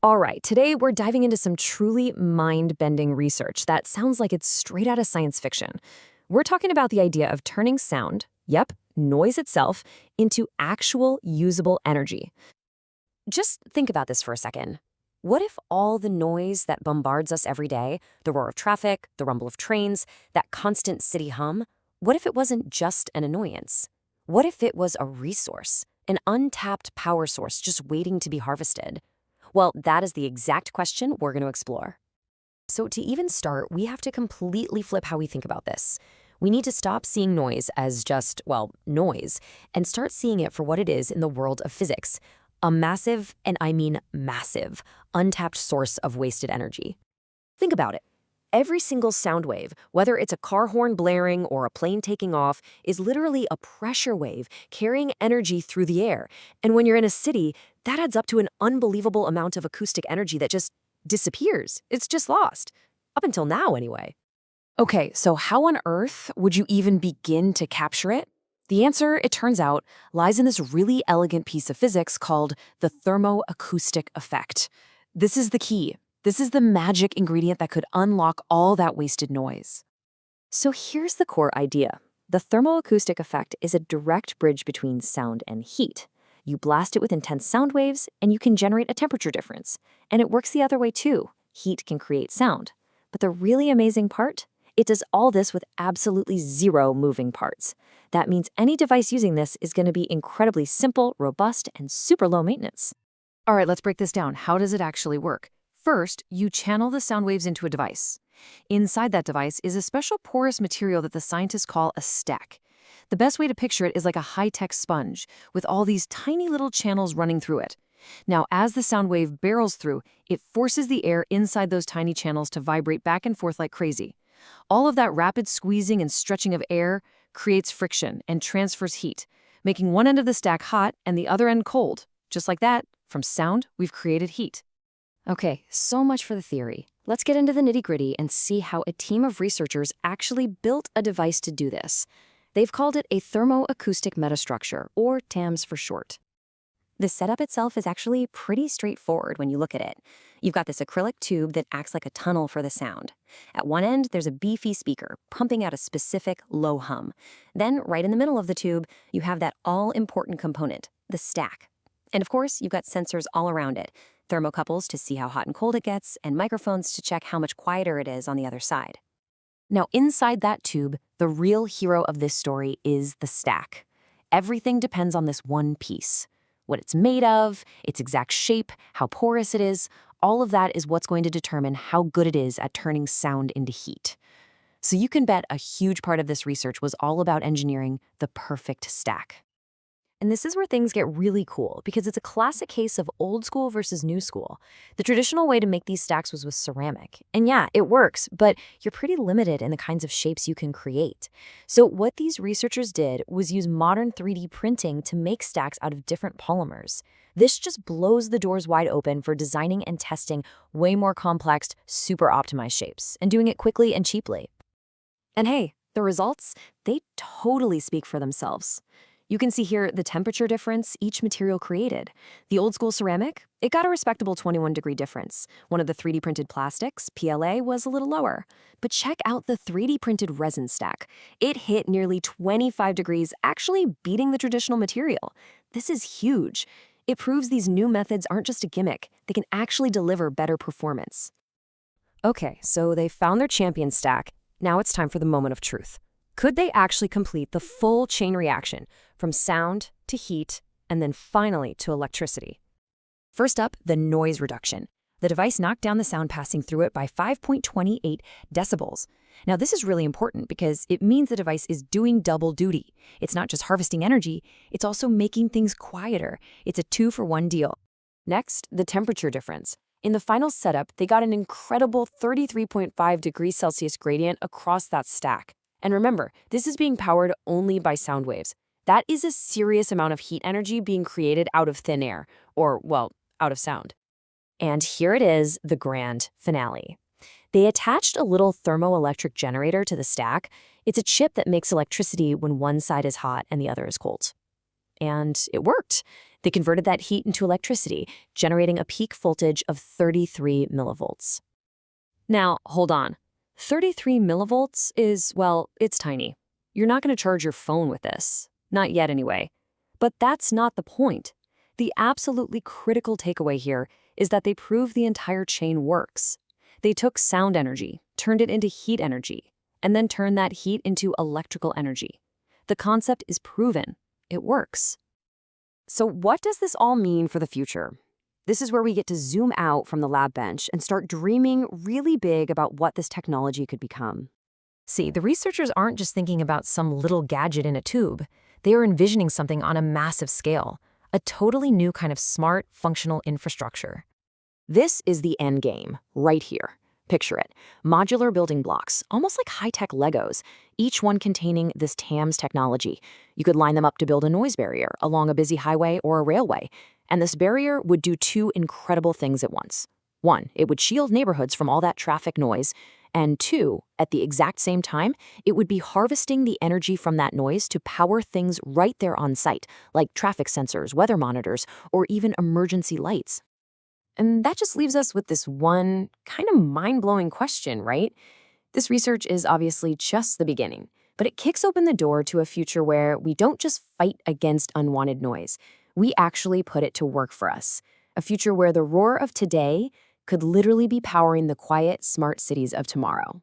All right, today we're diving into some truly mind-bending research that sounds like it's straight out of science fiction. We're talking about the idea of turning sound, yep, noise itself, into actual usable energy. Just think about this for a second. What if all the noise that bombards us every day, the roar of traffic, the rumble of trains, that constant city hum, what if it wasn't just an annoyance? What if it was a resource, an untapped power source just waiting to be harvested? Well, that is the exact question we're going to explore. So to even start, we have to completely flip how we think about this. We need to stop seeing noise as just, well, noise, and start seeing it for what it is in the world of physics, a massive, and I mean massive, untapped source of wasted energy. Think about it. Every single sound wave, whether it's a car horn blaring or a plane taking off, is literally a pressure wave carrying energy through the air. And when you're in a city, that adds up to an unbelievable amount of acoustic energy that just disappears. It's just lost. Up until now, anyway. Okay, so how on earth would you even begin to capture it? The answer, it turns out, lies in this really elegant piece of physics called the thermoacoustic effect. This is the key. This is the magic ingredient that could unlock all that wasted noise. So here's the core idea. The thermoacoustic effect is a direct bridge between sound and heat. You blast it with intense sound waves, and you can generate a temperature difference. And it works the other way too. Heat can create sound. But the really amazing part? It does all this with absolutely zero moving parts. That means any device using this is going to be incredibly simple, robust, and super low maintenance. All right, let's break this down. How does it actually work? First, you channel the sound waves into a device. Inside that device is a special porous material that the scientists call a stack. The best way to picture it is like a high-tech sponge with all these tiny little channels running through it. Now, as the sound wave barrels through, it forces the air inside those tiny channels to vibrate back and forth like crazy. All of that rapid squeezing and stretching of air creates friction and transfers heat, making one end of the stack hot and the other end cold. Just like that, from sound, we've created heat. Okay, so much for the theory. Let's get into the nitty-gritty and see how a team of researchers actually built a device to do this. They've called it a thermoacoustic metastructure, or TAMS for short. The setup itself is actually pretty straightforward when you look at it. You've got this acrylic tube that acts like a tunnel for the sound. At one end, there's a beefy speaker pumping out a specific low hum. Then, right in the middle of the tube, you have that all-important component, the stack. And of course, you've got sensors all around it, thermocouples to see how hot and cold it gets, and microphones to check how much quieter it is on the other side. Now, inside that tube, the real hero of this story is the stack. Everything depends on this one piece. What it's made of, its exact shape, how porous it is, all of that is what's going to determine how good it is at turning sound into heat. So you can bet a huge part of this research was all about engineering the perfect stack. And this is where things get really cool, because it's a classic case of old school versus new school. The traditional way to make these stacks was with ceramic. And yeah, it works, but you're pretty limited in the kinds of shapes you can create. So what these researchers did was use modern 3D printing to make stacks out of different polymers. This just blows the doors wide open for designing and testing way more complex, super optimized shapes, and doing it quickly and cheaply. And hey, the results, they totally speak for themselves. You can see here the temperature difference each material created. The old school ceramic, it got a respectable 21-degree difference. One of the 3D printed plastics, PLA, was a little lower. But check out the 3D printed resin stack. It hit nearly 25 degrees, actually beating the traditional material. This is huge. It proves these new methods aren't just a gimmick. They can actually deliver better performance. Okay, so they found their champion stack. Now it's time for the moment of truth. Could they actually complete the full chain reaction from sound to heat and then finally to electricity? First up, the noise reduction. The device knocked down the sound passing through it by 5.28 decibels. Now, this is really important because it means the device is doing double duty. It's not just harvesting energy, it's also making things quieter. It's a 2-for-1 deal. Next, the temperature difference. In the final setup, they got an incredible 33.5 degrees Celsius gradient across that stack. And remember, this is being powered only by sound waves. That is a serious amount of heat energy being created out of thin air, or, well, out of sound. And here it is, the grand finale. They attached a little thermoelectric generator to the stack. It's a chip that makes electricity when one side is hot and the other is cold. And it worked. They converted that heat into electricity, generating a peak voltage of 33 millivolts. Now, hold on. 33 millivolts is, well, it's tiny. You're not going to charge your phone with this. Not yet, anyway. But that's not the point. The absolutely critical takeaway here is that they prove the entire chain works. They took sound energy, turned it into heat energy, and then turned that heat into electrical energy. The concept is proven. It works. So what does this all mean for the future? This is where we get to zoom out from the lab bench and start dreaming really big about what this technology could become. See, the researchers aren't just thinking about some little gadget in a tube. They are envisioning something on a massive scale, a totally new kind of smart, functional infrastructure. This is the end game, right here. Picture it. Modular building blocks, almost like high-tech Legos, each one containing this TAMS technology. You could line them up to build a noise barrier along a busy highway or a railway. And this barrier would do two incredible things at once. One, it would shield neighborhoods from all that traffic noise. And two, at the exact same time, it would be harvesting the energy from that noise to power things right there on site, like traffic sensors, weather monitors, or even emergency lights. And that just leaves us with this one kind of mind-blowing question, right? This research is obviously just the beginning, but it kicks open the door to a future where we don't just fight against unwanted noise. We actually put it to work for us. A future where the roar of today could literally be powering the quiet, smart cities of tomorrow.